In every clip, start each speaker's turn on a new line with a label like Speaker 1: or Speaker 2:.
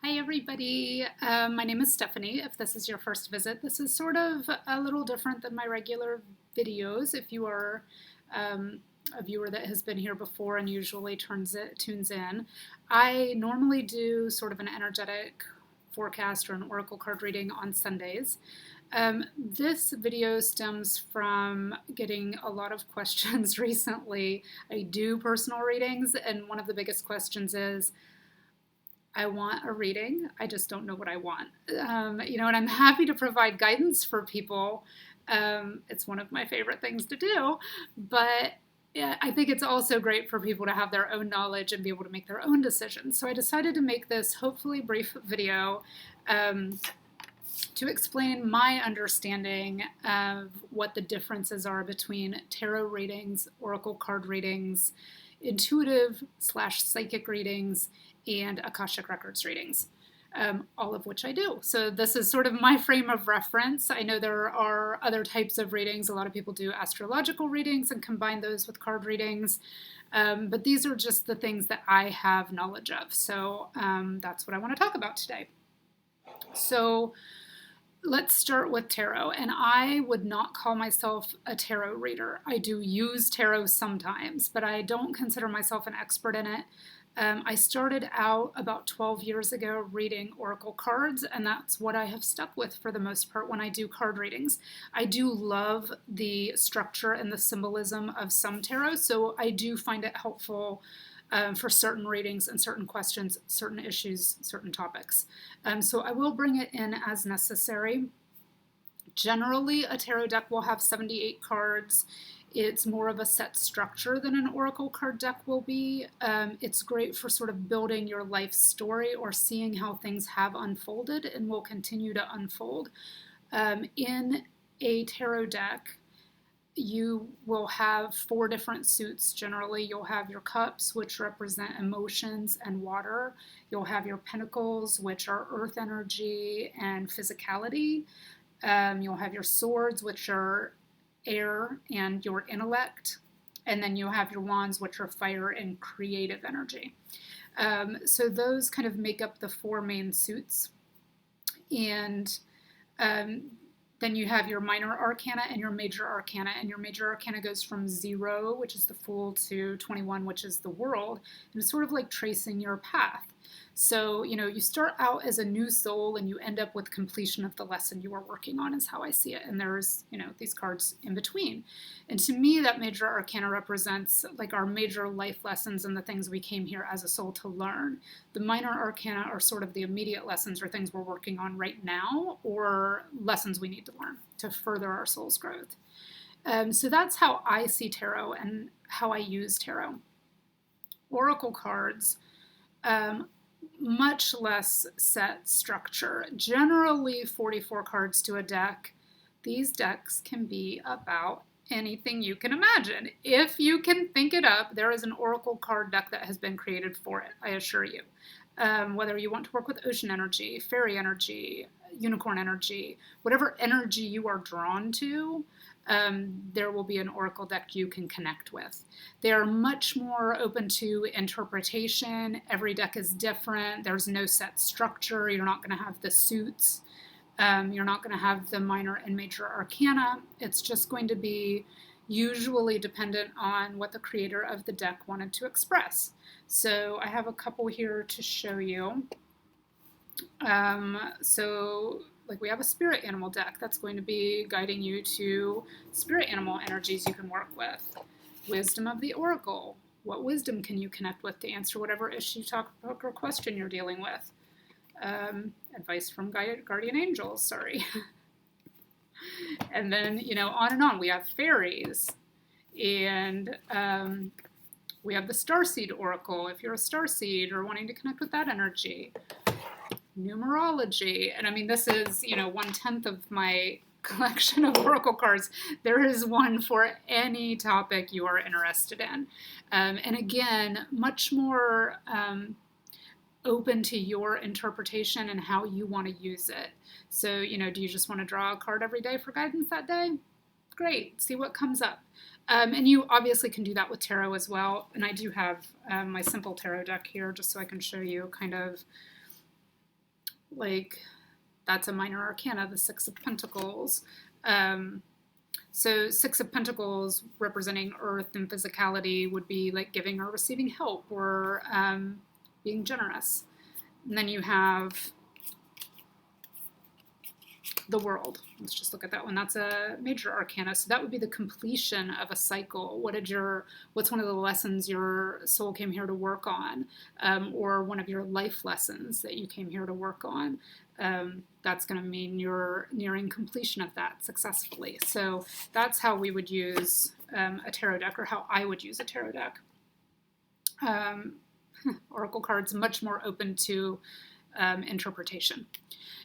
Speaker 1: Hi everybody, my name is Stephanie. If this is your first visit, this is sort of a little different than my regular videos. If you are a viewer that has been here before and usually tunes in, I normally do sort of an energetic forecast or an oracle card reading on Sundays. This video stems from getting a lot of questions recently. I do personal readings, and one of the biggest questions is, I want a reading. I just don't know what I want. And I'm happy to provide guidance for people. It's one of my favorite things to do, but yeah, I think it's also great for people to have their own knowledge and be able to make their own decisions. So I decided to make this hopefully brief video to explain my understanding of what the differences are between tarot readings, oracle card readings, intuitive/psychic readings, and Akashic Records readings, all of which I do. So this is sort of my frame of reference. I know there are other types of readings. A lot of people do astrological readings and combine those with card readings, but these are just the things that I have knowledge of. So that's what I want to talk about today. So let's start with tarot, and I would not call myself a tarot reader. I do use tarot sometimes, but I don't consider myself an expert in it. I started out about 12 years ago reading oracle cards, and that's what I have stuck with for the most part when I do card readings. I do love the structure and the symbolism of some tarot, so I do find it helpful for certain readings and certain questions, certain issues, certain topics. So I will bring it in as necessary. Generally, a tarot deck will have 78 cards. It's more of a set structure than an oracle card deck will be. It's great for sort of building your life story or seeing how things have unfolded and will continue to unfold. In a tarot deck, you will have 4 different suits. Generally, you'll have your cups, which represent emotions and water. You'll have your pentacles, which are earth energy and physicality. You'll have your swords, which are air and your intellect, and then you'll have your wands, which are fire and creative energy. So those kind of make up the 4 main suits. And then you have your minor arcana and your major arcana, and your major arcana goes from 0, which is the Fool, to 21, which is the World, and it's sort of like tracing your path. So, you start out as a new soul and you end up with completion of the lesson you are working on, is how I see it. And there's, these cards in between. And to me, that major arcana represents like our major life lessons and the things we came here as a soul to learn. The minor arcana are sort of the immediate lessons or things we're working on right now, or lessons we need to learn to further our soul's growth. So that's how I see tarot and how I use tarot. Oracle cards, much less set structure. Generally 44 cards to a deck. These decks can be about anything you can imagine. If you can think it up, there is an oracle card deck that has been created for it, I assure you. Whether you want to work with ocean energy, fairy energy, unicorn energy, whatever energy you are drawn to, there will be an oracle deck you can connect with. They are much more open to interpretation. Every deck is different. There's no set structure. You're not going to have the suits. You're not going to have the minor and major arcana. It's just going to be usually dependent on what the creator of the deck wanted to express. So I have a couple here to show you. Like we have a spirit animal deck that's going to be guiding you to spirit animal energies you can work with. Wisdom of the Oracle. What wisdom can you connect with to answer whatever issue, topic, or question you're dealing with? Advice from guardian angels, sorry. And then, on and on. We have fairies. And we have the Starseed Oracle, if you're a starseed or wanting to connect with that energy. Numerology, and I mean, this is 1/10 of my collection of oracle cards. There is one for any topic you are interested in, and again, much more open to your interpretation and how you want to use it. So, do you just want to draw a card every day for guidance that day? Great, see what comes up. And you obviously can do that with tarot as well. And I do have my simple tarot deck here just so I can show you kind of like that's a minor arcana, the Six of Pentacles. So Six of Pentacles representing earth and physicality would be like giving or receiving help, or being generous. And then you have the World. Let's just look at that one. That's a major arcana. So that would be the completion of a cycle. What's one of the lessons your soul came here to work on, or one of your life lessons that you came here to work on? That's going to mean you're nearing completion of that successfully. So that's how we would use a tarot deck, or how I would use a tarot deck. Oracle cards much more open to interpretation.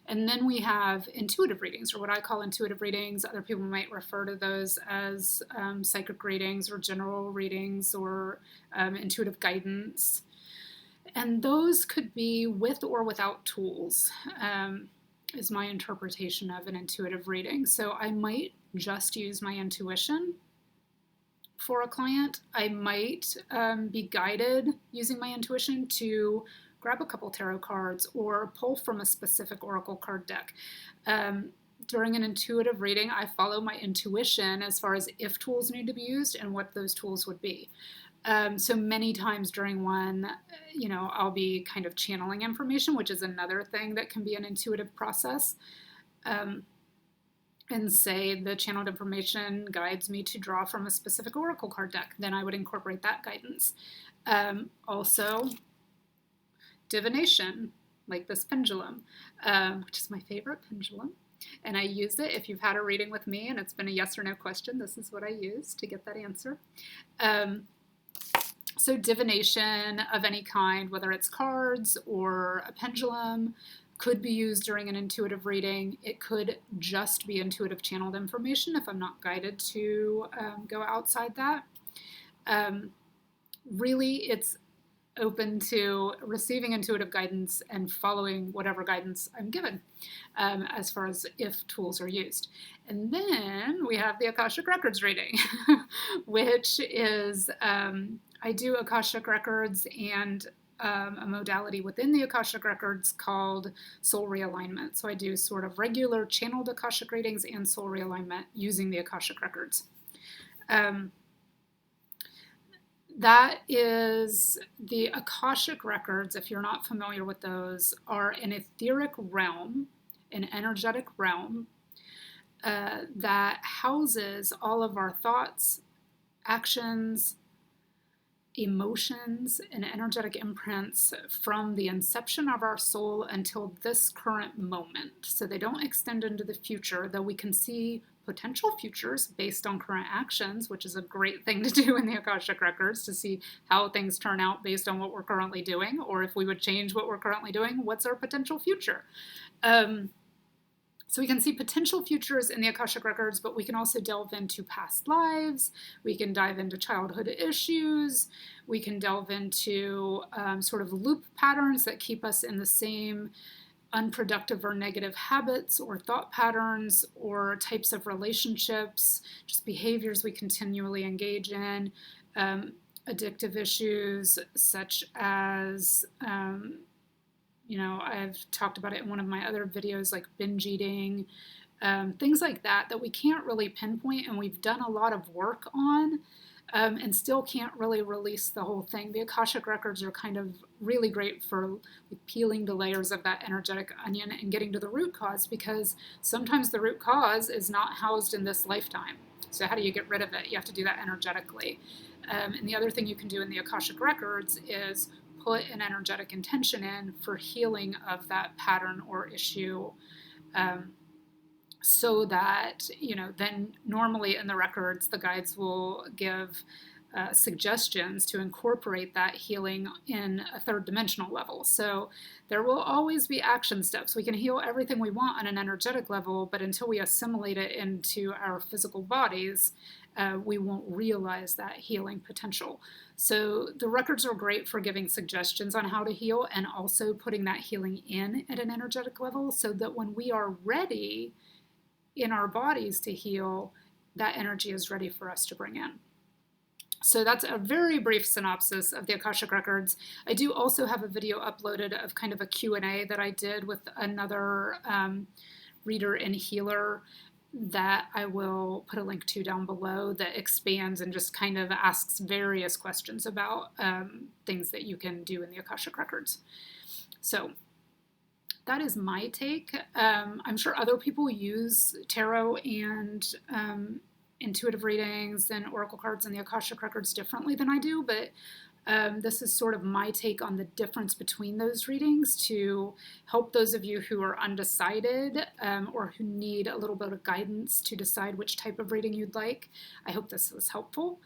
Speaker 1: And then we have intuitive readings, or what I call intuitive readings. Other people might refer to those as psychic readings, or general readings, or intuitive guidance. And those could be with or without tools, is my interpretation of an intuitive reading. So I might just use my intuition for a client. I might be guided using my intuition to grab a couple tarot cards or pull from a specific oracle card deck. During an intuitive reading, I follow my intuition as far as if tools need to be used and what those tools would be. So many times during one, I'll be kind of channeling information, which is another thing that can be an intuitive process. And say the channeled information guides me to draw from a specific oracle card deck, then I would incorporate that guidance. Also, divination, like this pendulum, which is my favorite pendulum. And I use it. If you've had a reading with me and it's been a yes or no question, this is what I use to get that answer. So divination of any kind, whether it's cards or a pendulum, could be used during an intuitive reading. It could just be intuitive channeled information if I'm not guided to go outside that. Really, it's open to receiving intuitive guidance and following whatever guidance I'm given, as far as if tools are used. And then we have the Akashic Records reading, which is, I do Akashic Records and a modality within the Akashic Records called soul realignment. So I do sort of regular channeled Akashic readings and soul realignment using the Akashic Records. That is, the Akashic Records, if you're not familiar with those, are an etheric realm, an energetic realm that houses all of our thoughts, actions, emotions, and energetic imprints from the inception of our soul until this current moment. So they don't extend into the future, though we can see potential futures based on current actions, which is a great thing to do in the Akashic Records, to see how things turn out based on what we're currently doing, or if we would change what we're currently doing, what's our potential future? So we can see potential futures in the Akashic Records, but we can also delve into past lives. We can dive into childhood issues. We can delve into sort of loop patterns that keep us in the same unproductive or negative habits or thought patterns or types of relationships, just behaviors we continually engage in, addictive issues such as I've talked about it in one of my other videos, like binge eating, things like that we can't really pinpoint, and we've done a lot of work on, and still can't really release the whole thing. The Akashic Records are kind of really great for peeling the layers of that energetic onion and getting to the root cause, because sometimes the root cause is not housed in this lifetime. So how do you get rid of it? You have to do that energetically. And the other thing you can do in the Akashic Records is put an energetic intention in for healing of that pattern or issue, so that, then normally in the records, the guides will give suggestions to incorporate that healing in a third dimensional level. So there will always be action steps. We can heal everything we want on an energetic level, but until we assimilate it into our physical bodies, we won't realize that healing potential. So the records are great for giving suggestions on how to heal, and also putting that healing in at an energetic level, so that when we are ready in our bodies to heal, that energy is ready for us to bring in. So that's a very brief synopsis of the Akashic Records. I do also have a video uploaded of kind of a Q&A that I did with another reader and healer that I will put a link to down below, that expands and just kind of asks various questions about things that you can do in the Akashic Records. So that is my take. I'm sure other people use tarot and intuitive readings and oracle cards and the Akashic Records differently than I do, but this is sort of my take on the difference between those readings to help those of you who are undecided or who need a little bit of guidance to decide which type of reading you'd like. I hope this was helpful.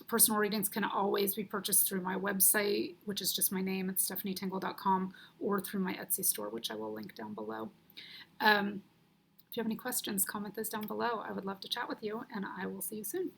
Speaker 1: Personal readings can always be purchased through my website, which is just my name, it's stephanietingle.com, or through my Etsy store, which I will link down below. If you have any questions, comment those down below. I would love to chat with you, and I will see you soon.